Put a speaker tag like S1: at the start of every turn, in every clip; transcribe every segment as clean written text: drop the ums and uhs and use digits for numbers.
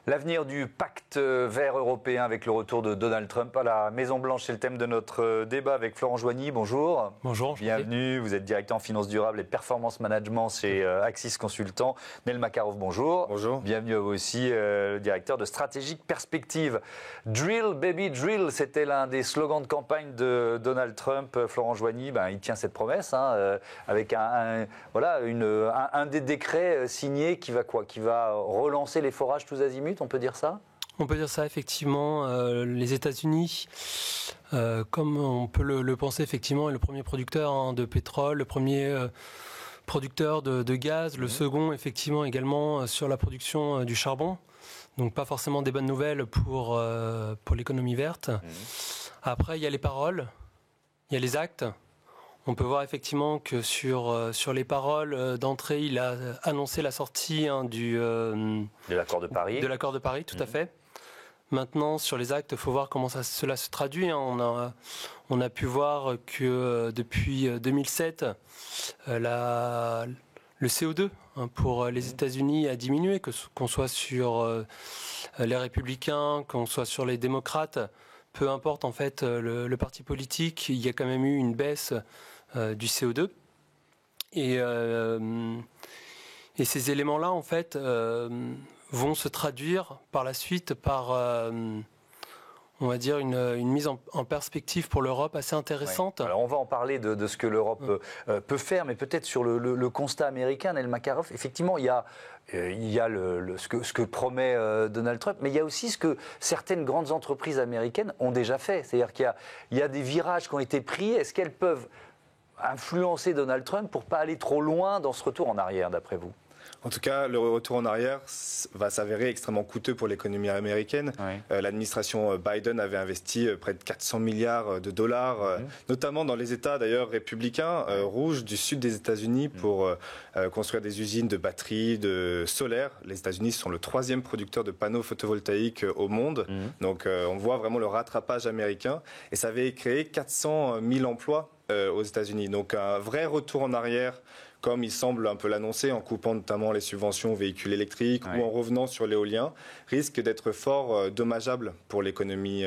S1: L'avenir du pacte vert européen avec le retour de Donald Trump à la Maison-Blanche, c'est le thème de notre débat avec Florent Joigny. Bonjour.
S2: Bonjour.
S1: Bienvenue, vous êtes directeur en finance durable et performance management chez Axis Consultant. Nel Makarov, bonjour.
S3: Bonjour.
S1: Bienvenue à vous aussi, le directeur de Stratégique Perspective. Drill, baby, drill, c'était l'un des slogans de campagne de Donald Trump. Florent Joigny, il tient cette promesse avec un des décrets signés qui va relancer les forages tous azimuts. On peut dire ça ?
S2: On peut dire ça, effectivement. Les États-Unis, comme on peut le penser, effectivement, est le premier producteur de pétrole, le premier producteur de gaz, le second, effectivement, également sur la production du charbon. Donc, pas forcément des bonnes nouvelles pour l'économie verte. Après, il y a les paroles, il y a les actes. On peut voir effectivement que sur les paroles d'entrée, il a annoncé la sortie de
S1: l'accord de Paris.
S2: De l'accord de Paris, tout à fait. Maintenant, sur les actes, il faut voir comment cela se traduit. On a pu voir que depuis 2007, le CO2 pour les États-Unis a diminué, qu'on soit sur les républicains, qu'on soit sur les démocrates. Peu importe en fait le parti politique, il y a quand même eu une baisse du CO2 et ces éléments-là en fait vont se traduire par la suite par on va dire une mise en perspective pour l'Europe assez intéressante.
S1: Ouais. Alors on va en parler de ce que l'Europe peut faire, mais peut-être sur le constat américain, Nel Makarov. Effectivement, il y a ce que promet Donald Trump, mais il y a aussi ce que certaines grandes entreprises américaines ont déjà fait. C'est-à-dire qu'il y a des virages qui ont été pris. Est-ce qu'elles peuvent influencer Donald Trump pour ne pas aller trop loin dans ce retour en arrière, d'après vous ?
S3: En tout cas, le retour en arrière va s'avérer extrêmement coûteux pour l'économie américaine. Oui. L'administration Biden avait investi près de 400 milliards de dollars, notamment dans les États d'ailleurs républicains rouges du sud des États-Unis pour construire des usines de batteries, de solaire. Les États-Unis sont le 3e producteur de panneaux photovoltaïques au monde. Donc on voit vraiment le rattrapage américain. Et ça avait créé 400 000 emplois aux États-Unis. Donc un vrai retour en arrière, comme il semble un peu l'annoncer, en coupant notamment les subventions aux véhicules électriques ou en revenant sur l'éolien, risque d'être fort dommageable pour l'économie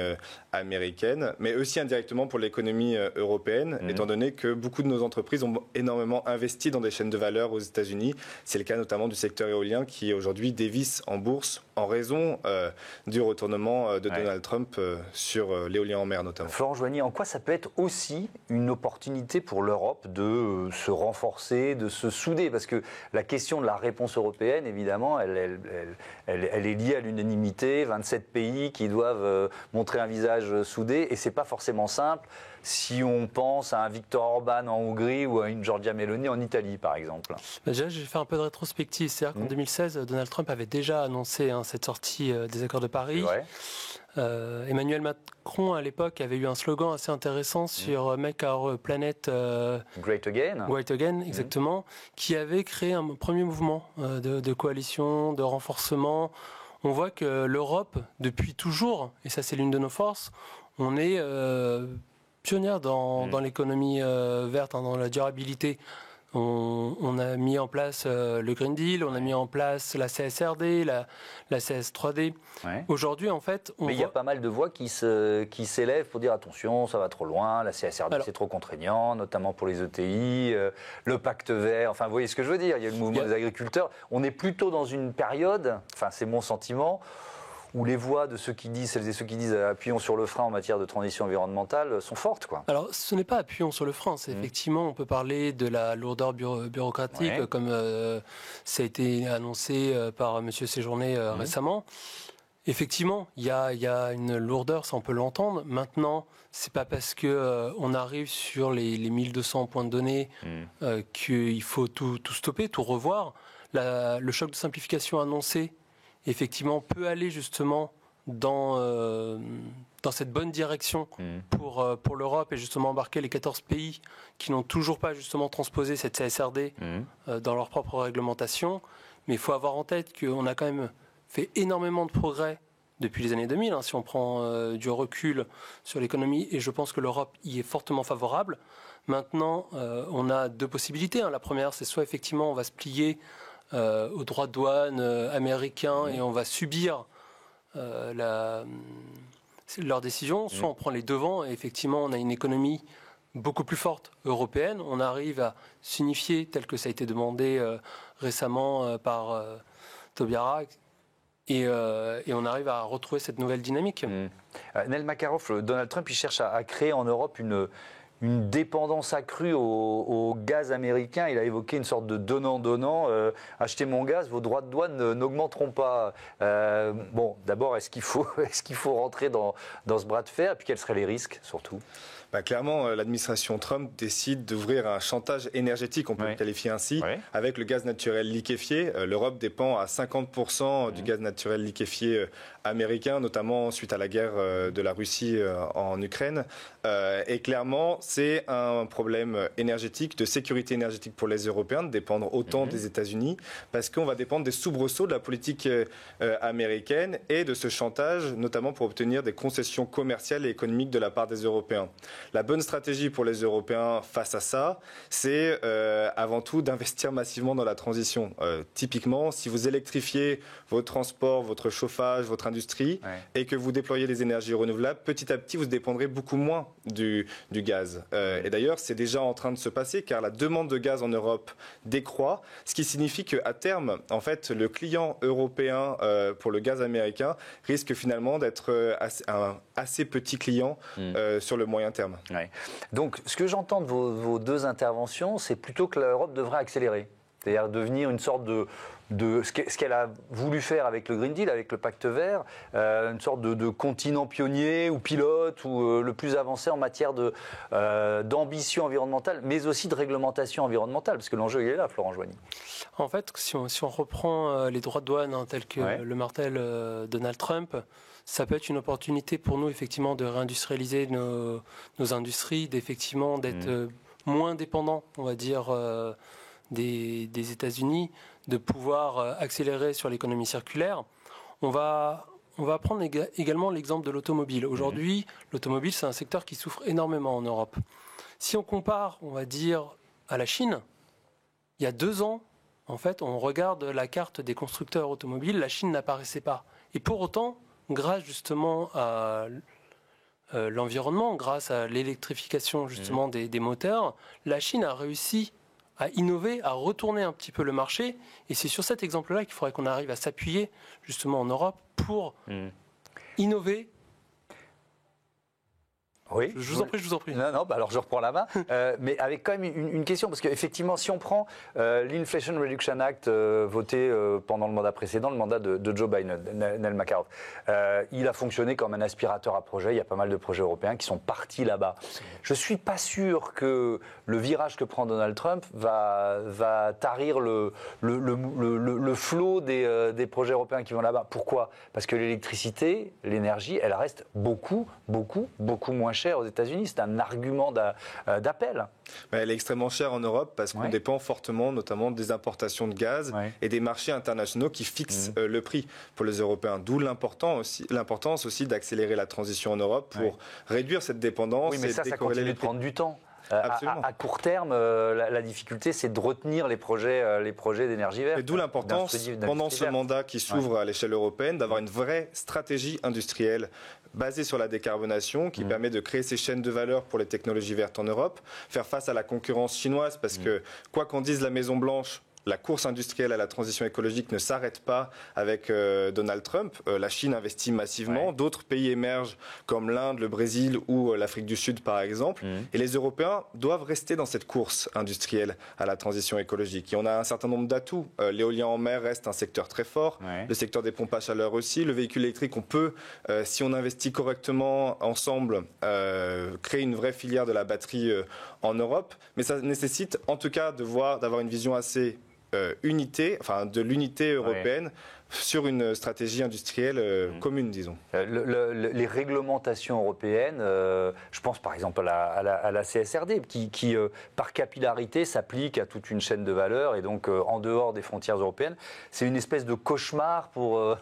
S3: américaine, mais aussi indirectement pour l'économie européenne, étant donné que beaucoup de nos entreprises ont énormément investi dans des chaînes de valeur aux États-Unis. C'est le cas notamment du secteur éolien qui aujourd'hui dévisse en bourse en raison du retournement de Donald Trump sur l'éolien en mer notamment.
S1: Florent Joigny, en quoi ça peut être aussi une opportunité pour l'Europe de se renforcer, de se souder, parce que la question de la réponse européenne, évidemment, elle est liée à l'unanimité, 27 pays qui doivent montrer un visage soudé, et c'est pas forcément simple si on pense à un Viktor Orban en Hongrie ou à une Giorgia Meloni en Italie, par exemple.
S2: Déjà, je vais faire un peu de rétrospective, c'est-à-dire qu'en 2016, Donald Trump avait déjà annoncé cette sortie des accords de Paris. Emmanuel Macron, à l'époque, avait eu un slogan assez intéressant sur Make Our Planet
S1: Great Again.
S2: Great Again, exactement, qui avait créé un premier mouvement de coalition, de renforcement. On voit que l'Europe, depuis toujours, et ça c'est l'une de nos forces, on est pionnière dans l'économie verte, dans la durabilité. On a mis en place le Green Deal, on a mis en place la CSRD, la CS3D. Aujourd'hui, en fait...
S1: Mais il y a pas mal de voix qui s'élèvent pour dire attention, ça va trop loin, la CSRD c'est trop contraignant, notamment pour les ETI, le pacte vert, enfin vous voyez ce que je veux dire, il y a le mouvement des agriculteurs. On est plutôt dans une période, enfin c'est mon sentiment, où les voix de ceux qui disent, celles et ceux qui disent appuyons sur le frein en matière de transition environnementale sont fortes, quoi.
S2: Alors, ce n'est pas appuyons sur le frein, c'est effectivement, on peut parler de la lourdeur bureaucratique, comme ça a été annoncé par M. Séjourné récemment. Effectivement, il y a une lourdeur, ça on peut l'entendre. Maintenant, c'est pas parce que on arrive sur les 1200 points de données qu'il faut tout stopper, tout revoir. Le choc de simplification annoncé, effectivement, peut aller justement dans cette bonne direction pour l'Europe et justement embarquer les 14 pays qui n'ont toujours pas justement transposé cette CSRD dans leur propre réglementation. Mais il faut avoir en tête qu'on a quand même fait énormément de progrès depuis les années 2000, si on prend du recul sur l'économie, et je pense que l'Europe y est fortement favorable. Maintenant, on a deux possibilités. La première, c'est soit effectivement on va se plier aux droits de douane américains et on va subir leurs décisions, soit on prend les devants et effectivement on a une économie beaucoup plus forte européenne, on arrive à s'unifier tel que ça a été demandé récemment par Taubira et on arrive à retrouver cette nouvelle dynamique.
S1: Nel Makarov, Donald Trump, il cherche à créer en Europe une dépendance accrue au gaz américain. Il a évoqué une sorte de donnant-donnant. Achetez mon gaz, vos droits de douane n'augmenteront pas. Bon, d'abord, est-ce qu'il faut rentrer dans ce bras de fer? Et puis, quels seraient les risques, surtout?
S3: Clairement, l'administration Trump décide d'ouvrir un chantage énergétique, on peut le qualifier ainsi, avec le gaz naturel liquéfié. L'Europe dépend à 50% du gaz naturel liquéfié américain, notamment suite à la guerre de la Russie en Ukraine. Et clairement, c'est un problème énergétique, de sécurité énergétique pour les Européens, de dépendre autant des États-Unis, parce qu'on va dépendre des soubresauts de la politique américaine et de ce chantage, notamment pour obtenir des concessions commerciales et économiques de la part des Européens. La bonne stratégie pour les Européens face à ça, c'est avant tout d'investir massivement dans la transition. Typiquement, si vous électrifiez votre transport, votre chauffage, votre industrie, et que vous déployez des énergies renouvelables, petit à petit, vous dépendrez beaucoup moins du gaz. Et d'ailleurs, c'est déjà en train de se passer, car la demande de gaz en Europe décroît, ce qui signifie qu'à terme, en fait, le client européen pour le gaz américain risque finalement d'être un assez petit client sur le moyen terme.
S1: Ouais. Donc, ce que j'entends de vos deux interventions, c'est plutôt que l'Europe devrait accélérer. C'est-à-dire devenir une sorte de ce qu'elle a voulu faire avec le Green Deal, avec le Pacte Vert, une sorte de continent pionnier ou pilote ou le plus avancé en matière d'ambition environnementale, mais aussi de réglementation environnementale, parce que l'enjeu il est là, Florent Joigny.
S2: En fait, si on reprend les droits de douane tels que le martèle Donald Trump, ça peut être une opportunité pour nous effectivement de réindustrialiser nos industries, d'être moins dépendants, on va dire, des États-Unis, de pouvoir accélérer sur l'économie circulaire. On va prendre également l'exemple de l'automobile. Aujourd'hui, l'automobile, c'est un secteur qui souffre énormément en Europe. Si on compare, on va dire, à la Chine, il y a 2 ans, en fait, on regarde la carte des constructeurs automobiles, la Chine n'apparaissait pas. Et pour autant, grâce justement à l'environnement, grâce à l'électrification justement des moteurs, la Chine a réussi à innover, à retourner un petit peu le marché. Et c'est sur cet exemple-là qu'il faudrait qu'on arrive à s'appuyer justement en Europe pour innover.
S1: Oui.
S2: Je vous en prie.
S1: Non, alors je reprends la main. Mais avec quand même une question, parce qu'effectivement, si on prend l'Inflation Reduction Act voté pendant le mandat précédent, le mandat de Joe Biden, Nel Makarov, il a fonctionné comme un aspirateur à projets. Il y a pas mal de projets européens qui sont partis là-bas. Je ne suis pas sûr que le virage que prend Donald Trump va tarir le flot des projets européens qui vont là-bas. Pourquoi? Parce que l'électricité, l'énergie, elle reste beaucoup moins chère aux États-Unis. C'est un argument d'appel.
S3: Elle est extrêmement chère en Europe parce qu'on dépend fortement notamment des importations de gaz et des marchés internationaux qui fixent le prix pour les Européens. D'où l'importance aussi d'accélérer la transition en Europe pour réduire cette dépendance.
S1: Oui, mais ça continue de prendre du temps. À court terme, la difficulté, c'est de retenir les projets d'énergie verte.
S3: Et d'où l'importance, pendant ce mandat qui s'ouvre à l'échelle européenne, d'avoir une vraie stratégie industrielle basée sur la décarbonation, qui permet de créer ces chaînes de valeur pour les technologies vertes en Europe, faire face à la concurrence chinoise, parce que, quoi qu'en dise la Maison-Blanche, la course industrielle à la transition écologique ne s'arrête pas avec Donald Trump. La Chine investit massivement. D'autres pays émergent comme l'Inde, le Brésil ou l'Afrique du Sud, par exemple. Et les Européens doivent rester dans cette course industrielle à la transition écologique. Et on a un certain nombre d'atouts. L'éolien en mer reste un secteur très fort. Le secteur des pompes à chaleur aussi. Le véhicule électrique, on peut, si on investit correctement ensemble, créer une vraie filière de la batterie en Europe. Mais ça nécessite en tout cas d'avoir une vision assez de l'unité européenne sur une stratégie industrielle commune, disons.
S1: Les réglementations européennes, je pense par exemple à la CSRD, qui par capillarité s'applique à toute une chaîne de valeur et donc en dehors des frontières européennes. C'est une espèce de cauchemar pour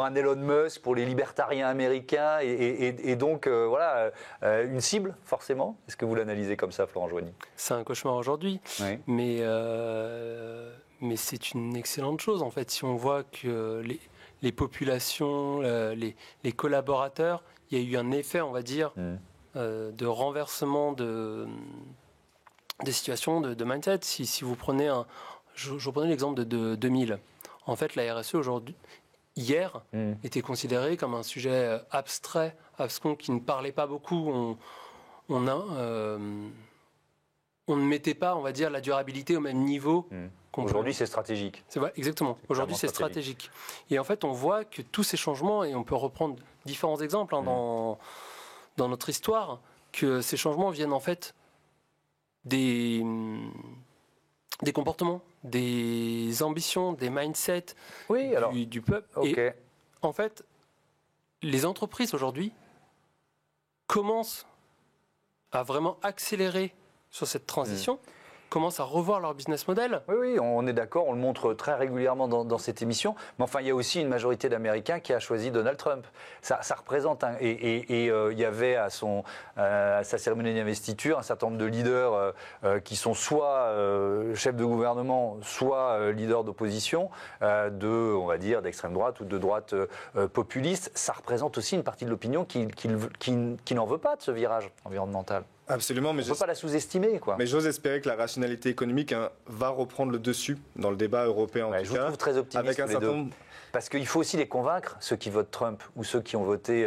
S1: un Elon Musk, pour les libertariens américains et donc une cible forcément. Est-ce que vous l'analysez comme ça, Florent Joigny?
S2: C'est un cauchemar aujourd'hui, mais c'est une excellente chose en fait si on voit que les populations, les collaborateurs, il y a eu un effet, on va dire, de renversement de situations, de mindset. Si vous prenez je prenais l'exemple de 2000. En fait, la RSE aujourd'hui, hier, était considérée comme un sujet abstrait, abscon, qui ne parlait pas beaucoup. On ne mettait pas, on va dire, la durabilité au même niveau.
S1: Aujourd'hui, c'est stratégique.
S2: C'est vrai, exactement. Aujourd'hui, c'est stratégique. Et en fait, on voit que tous ces changements, et on peut reprendre différents exemples dans notre histoire, que ces changements viennent en fait des comportements, des ambitions, des mindsets du peuple.
S1: Okay.
S2: Et en fait, les entreprises aujourd'hui commencent à vraiment accélérer sur cette transition, commencent à revoir leur business model.
S1: Oui, on est d'accord, on le montre très régulièrement dans cette émission. Mais enfin, il y a aussi une majorité d'Américains qui a choisi Donald Trump. Ça représente il y avait à sa cérémonie d'investiture un certain nombre de leaders qui sont soit chefs de gouvernement, soit leaders d'opposition, on va dire, d'extrême droite ou de droite populiste. Ça représente aussi une partie de l'opinion qui n'en veut pas de ce virage environnemental.
S3: Absolument, mais
S1: on ne peut pas la sous-estimer, quoi.
S3: Mais j'ose espérer que la rationalité économique va reprendre le dessus dans le débat européen, en tout cas.
S1: Je vous trouve très optimiste,
S3: avec un certain nombre...
S1: Parce qu'il faut aussi les convaincre, ceux qui votent Trump ou ceux qui ont voté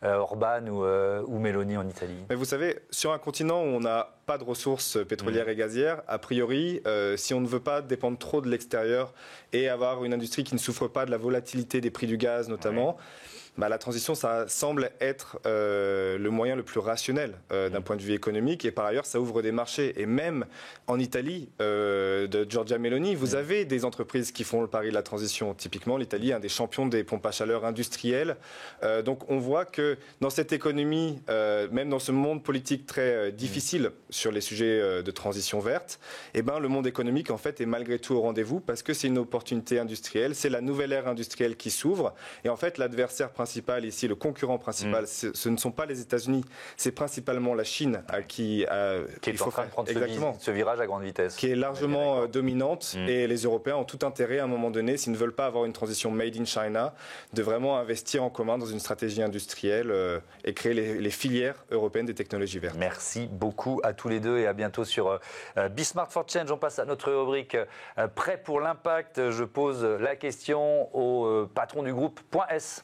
S1: Orban ou Meloni en Italie.
S3: Mais vous savez, sur un continent où on n'a pas de ressources pétrolières et gazières, a priori, si on ne veut pas dépendre trop de l'extérieur et avoir une industrie qui ne souffre pas de la volatilité des prix du gaz notamment, la transition, ça semble être le moyen le plus rationnel d'un point de vue économique. Et par ailleurs, ça ouvre des marchés. Et même en Italie, de Giorgia Meloni, vous avez des entreprises qui font le pari de la transition. Typiquement, l'Italie est un des champions des pompes à chaleur industrielles. Donc on voit que dans cette économie, même dans ce monde politique très difficile sur les sujets de transition verte, le monde économique, en fait, est malgré tout au rendez-vous parce que c'est une opportunité industrielle. C'est la nouvelle ère industrielle qui s'ouvre. Et en fait, l'adversaire principal ici, le concurrent principal, ce ne sont pas les États-Unis, c'est principalement la Chine
S1: qui est en train de prendre ce virage à grande vitesse.
S3: Qui est largement dominante et les Européens ont tout intérêt à un moment donné, s'ils ne veulent pas avoir une transition made in China, de vraiment investir en commun dans une stratégie industrielle et créer les filières européennes des technologies vertes.
S1: Merci beaucoup à tous les deux et à bientôt sur Be Smart for Change. On passe à notre rubrique Prêt pour l'impact. Je pose la question au patron du groupe .S.